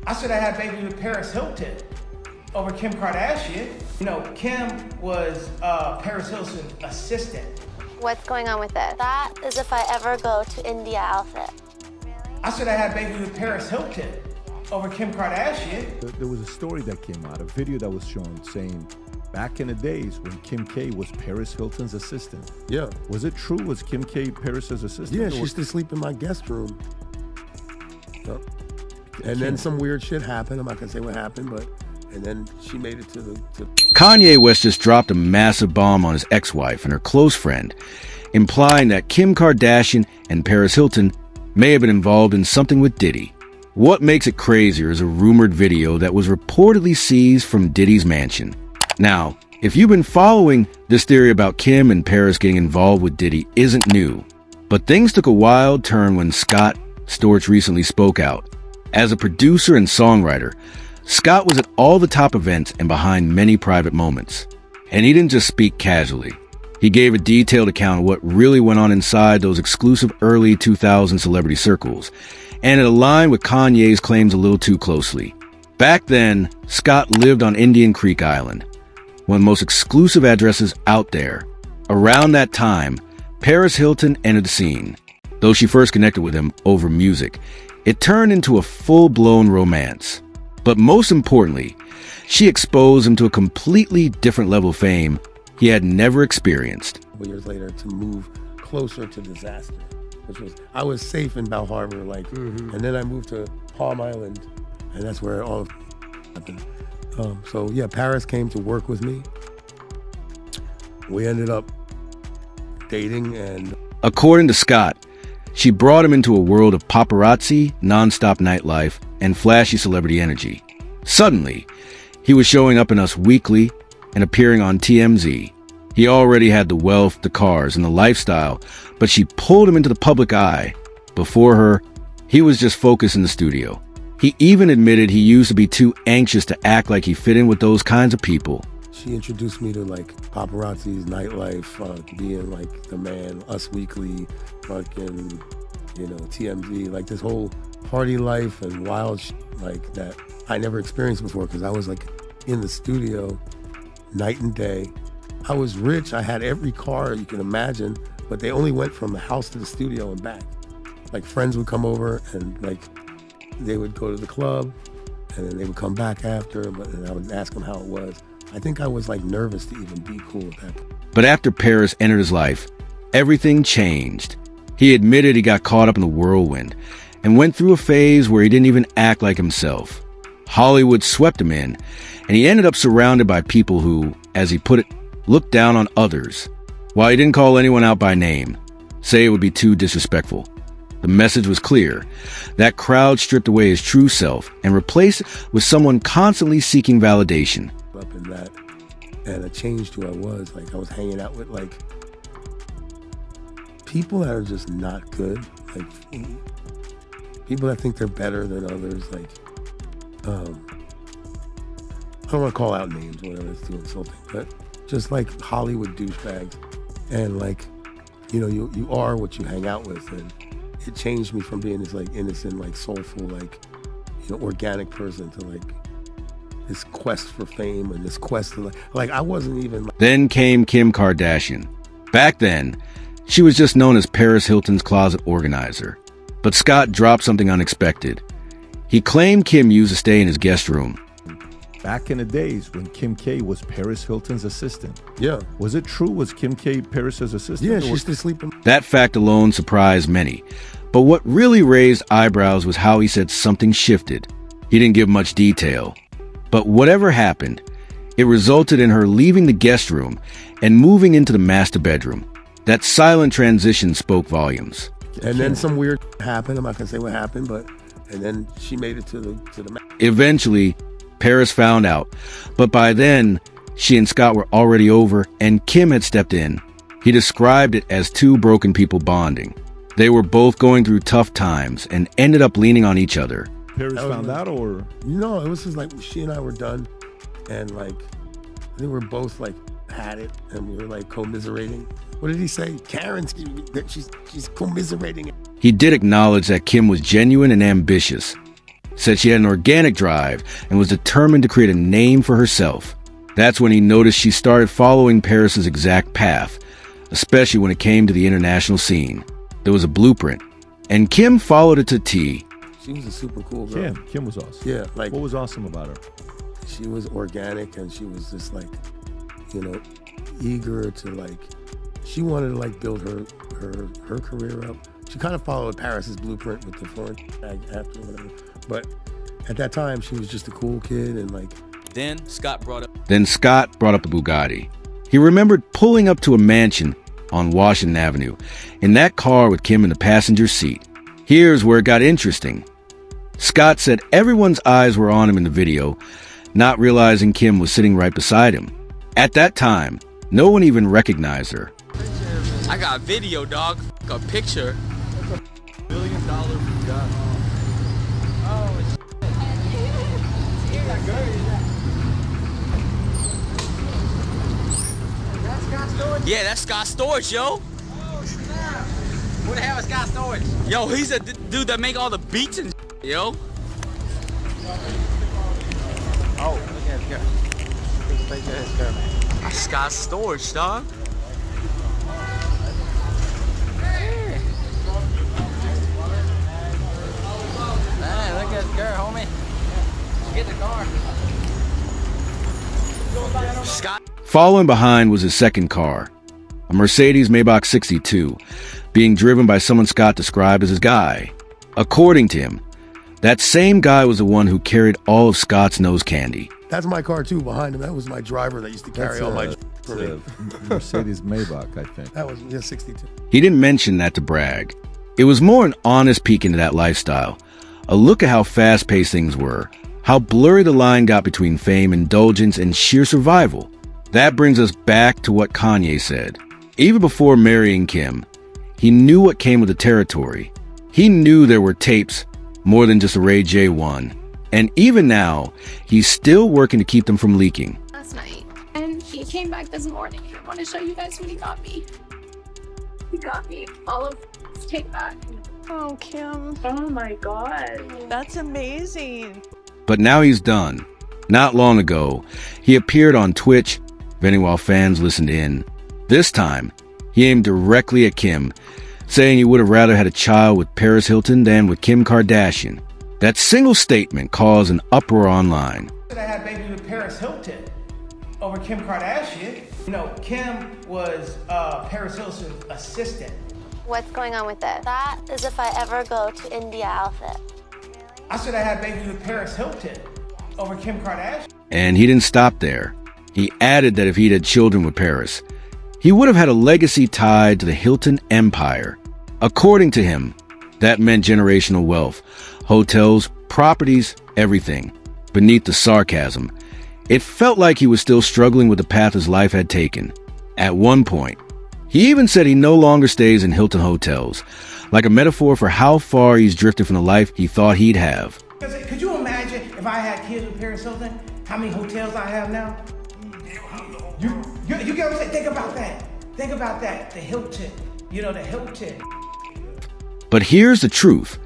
I should have had baby with Paris Hilton over Kim Kardashian. You know, Kim was Paris Hilton's assistant. What's going on with it? That is if I ever go to India outfit. I should have had baby with Paris Hilton over Kim Kardashian. There was a story that came out, a video that was shown saying back in the days when Kim K was Paris Hilton's assistant. Yeah. Was it true? Was Kim K Paris's assistant? Yeah, she used to sleep in my guest room. And then some weird shit happened. I'm not gonna say what happened, but and then she made it to the. Kanye West just dropped a massive bomb on his ex-wife and her close friend, implying that Kim Kardashian and Paris Hilton may have been involved in something with Diddy. What makes it crazier is a rumored video that was reportedly seized from Diddy's mansion. Now, if you've been following, this theory about Kim and Paris getting involved with Diddy isn't new, but things took a wild turn when Scott Storch recently spoke out. As a producer and songwriter, Scott was at all the top events and behind many private moments. And he didn't just speak casually. He gave a detailed account of what really went on inside those exclusive early 2000 celebrity circles, and it aligned with Kanye's claims a little too closely. Back then, Scott lived on Indian Creek Island, one of the most exclusive addresses out there. Around that time, Paris Hilton entered the scene. Though she first connected with him over music, it turned into a full-blown romance. But most importantly, she exposed him to a completely different level of fame he had never experienced. Years later, to move closer to disaster, which was I was safe in Bal Harbor, and then I moved to Palm Island, and that's where all of happened. So yeah, Paris came to work with me. We ended up dating, and according to Scott, she brought him into a world of paparazzi, non-stop nightlife, and flashy celebrity energy. Suddenly, he was showing up in Us Weekly and appearing on TMZ. He already had the wealth, the cars, and the lifestyle, but she pulled him into the public eye. Before her, he was just focused in the studio. He even admitted he used to be too anxious to act like he fit in with those kinds of people. She introduced me to like paparazzi's nightlife, being like the man, Us Weekly, fucking, TMZ, like this whole party life and wild like that I never experienced before because I was like in the studio night and day. I was rich. I had every car you can imagine, but they only went from the house to the studio and back. Like friends would come over and like they would go to the club and then they would come back after, and I would ask them how it was. I think I was like nervous to even be cool at that point. But after Paris entered his life, everything changed. He admitted he got caught up in the whirlwind and went through a phase where he didn't even act like himself. Hollywood swept him in, and he ended up surrounded by people who, as he put it, looked down on others. While he didn't call anyone out by name, say it would be too disrespectful, the message was clear. That crowd stripped away his true self and replaced it with someone constantly seeking validation. Up in that, and it changed who I was. Like I was hanging out with like people that are just not good, like people that think they're better than others. Like I don't want to call out names, whatever, it's too insulting, but just like Hollywood douchebags, and like you are what you hang out with, and it changed me from being this like innocent, like soulful, like organic person to like this quest for fame and this quest to like I wasn't even. Then came Kim Kardashian. Back then, she was just known as Paris Hilton's closet organizer. But Scott dropped something unexpected. He claimed Kim used to stay in his guest room. Back in the days when Kim K was Paris Hilton's assistant. Yeah. Was it true? Was Kim K Paris's assistant? Yeah, she used to sleep in. That fact alone surprised many. But what really raised eyebrows was how he said something shifted. He didn't give much detail. But whatever happened, it resulted in her leaving the guest room and moving into the master bedroom. That silent transition spoke volumes. And then some weird happened. I'm not gonna say what happened, and then she made it to the. Eventually, Paris found out, but by then, she and Scott were already over, and Kim had stepped in. He described it as two broken people bonding. They were both going through tough times and ended up leaning on each other. Paris found out, or? No, it was just like she and I were done, and like I think we were both like had it, and we were like commiserating. What did he say? Karen's she's commiserating. He did acknowledge that Kim was genuine and ambitious. said she had an organic drive and was determined to create a name for herself. That's when he noticed she started following Paris's exact path, especially when it came to the international scene. There was a blueprint, and Kim followed it to T. She was a super cool girl. Kim was awesome. Yeah, like What was awesome about her? she was organic and she was just like, you know, eager to like, she wanted to like build her career up. She kind of followed Paris's blueprint with the foreign tag after whatever. But at that time, she was just a cool kid and like. Then Scott brought up the Bugatti. He remembered pulling up to a mansion on Washington Avenue in that car with Kim in the passenger seat. Here's where it got interesting. Scott said everyone's eyes were on him in the video, not realizing Kim was sitting right beside him. At that time, no one even recognized her. I got a video, dog. A picture. $1 billion Bugatti. Yeah, that's Scott Storage, yo. Who the hell is Scott Storage? Yo, he's a dude that make all the beats and yo. Oh, look at his girl. Look at his girl, man. That's Scott Storage, dog. Man, look at his girl, homie. Get in the car. Scott. Following behind was his second car, a Mercedes Maybach 62, being driven by someone Scott described as his guy. According to him, that same guy was the one who carried all of Scott's nose candy. That's my car too, behind him. That was my driver that used to carry all my for me. Mercedes Maybach, I think. That was 62. He didn't mention that to brag. It was more an honest peek into that lifestyle, a look at how fast-paced things were, how blurry the line got between fame, indulgence, and sheer survival. That brings us back to what Kanye said. Even before marrying Kim, he knew what came with the territory. He knew there were tapes, more than just a Ray J one. And even now, he's still working to keep them from leaking. Last night, and he came back this morning. I want to show you guys what he got me. He got me all of his tape back. Oh, Kim. Oh my God. That's amazing. But now he's done. Not long ago, he appeared on Twitch, venting while fans listened in. This time, he aimed directly at Kim, saying he would have rather had a child with Paris Hilton than with Kim Kardashian. That single statement caused an uproar online. I had a baby with Paris Hilton over Kim Kardashian. You know, Kim was Paris Hilton's assistant. What's going on with it? That is if I ever go to India outfit. I said I had a baby with Paris Hilton over Kim Kardashian. And he didn't stop there. He added that if he'd had children with Paris, he would have had a legacy tied to the Hilton empire. According to him, that meant generational wealth, hotels, properties, everything. Beneath the sarcasm, it felt like he was still struggling with the path his life had taken. At one point, he even said he no longer stays in Hilton hotels, like a metaphor for how far he's drifted from the life he thought he'd have. Could you imagine if I had kids with Paris Hilton, how many hotels I have now? You get what I'm saying? Think about that. Think about that. The Hilton. You know, the Hilton. But here's the truth.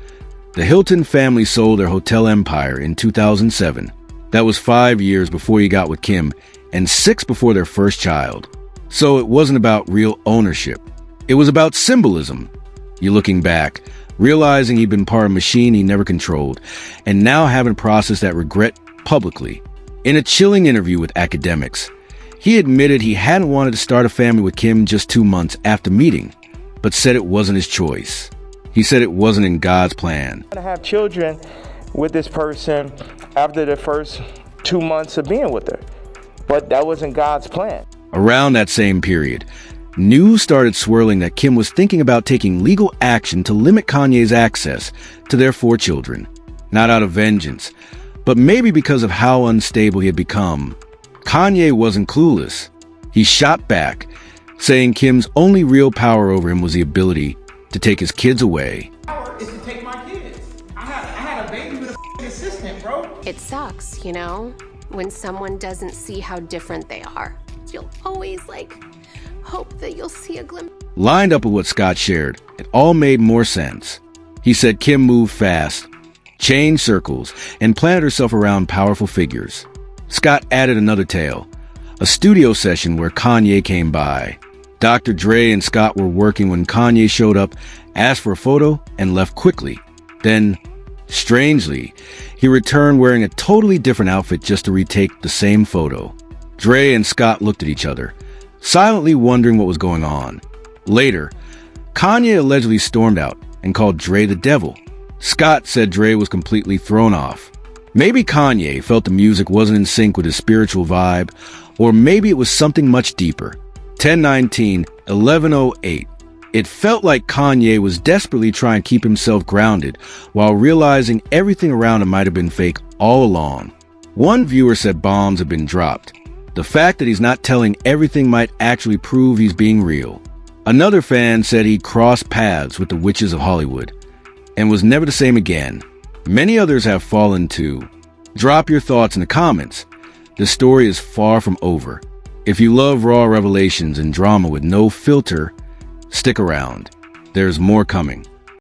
The Hilton family sold their hotel empire in 2007. That was 5 years before he got with Kim and 6 before their first child. So it wasn't about real ownership. It was about symbolism. You're looking back, realizing he'd been part of a machine he never controlled, and now having to process that regret publicly. In a chilling interview with Academics, he admitted he hadn't wanted to start a family with Kim just 2 months after meeting, but said it wasn't his choice. He said it wasn't in God's plan. To have children with this person after the first 2 months of being with her, but that wasn't God's plan. Around that same period, news started swirling that Kim was thinking about taking legal action to limit Kanye's access to their 4 children. Not out of vengeance, but maybe because of how unstable he had become. Kanye wasn't clueless. He shot back, saying Kim's only real power over him was the ability to take his kids away. Power is to take my kids. I had a baby with a assistant, bro. It sucks, you know, when someone doesn't see how different they are. You'll always, hope that you'll see a glimpse. Lined up with what Scott shared, it all made more sense. He said Kim moved fast, changed circles, and planted herself around powerful figures. Scott added another tale, a studio session where Kanye came by. Dr. Dre and Scott were working when Kanye showed up, asked for a photo, and left quickly. Then, strangely, he returned wearing a totally different outfit just to retake the same photo. Dre and Scott looked at each other, silently wondering what was going on. Later, Kanye allegedly stormed out and called Dre the devil. Scott said Dre was completely thrown off. Maybe Kanye felt the music wasn't in sync with his spiritual vibe, or maybe it was something much deeper. 10/19/1108. It felt like Kanye was desperately trying to keep himself grounded while realizing everything around him might have been fake all along. One viewer said bombs had been dropped. The fact that he's not telling everything might actually prove he's being real. Another fan said he crossed paths with the witches of Hollywood and was never the same again. Many others have fallen too. Drop your thoughts in the comments. The story is far from over. If you love raw revelations and drama with no filter, stick around. There's more coming.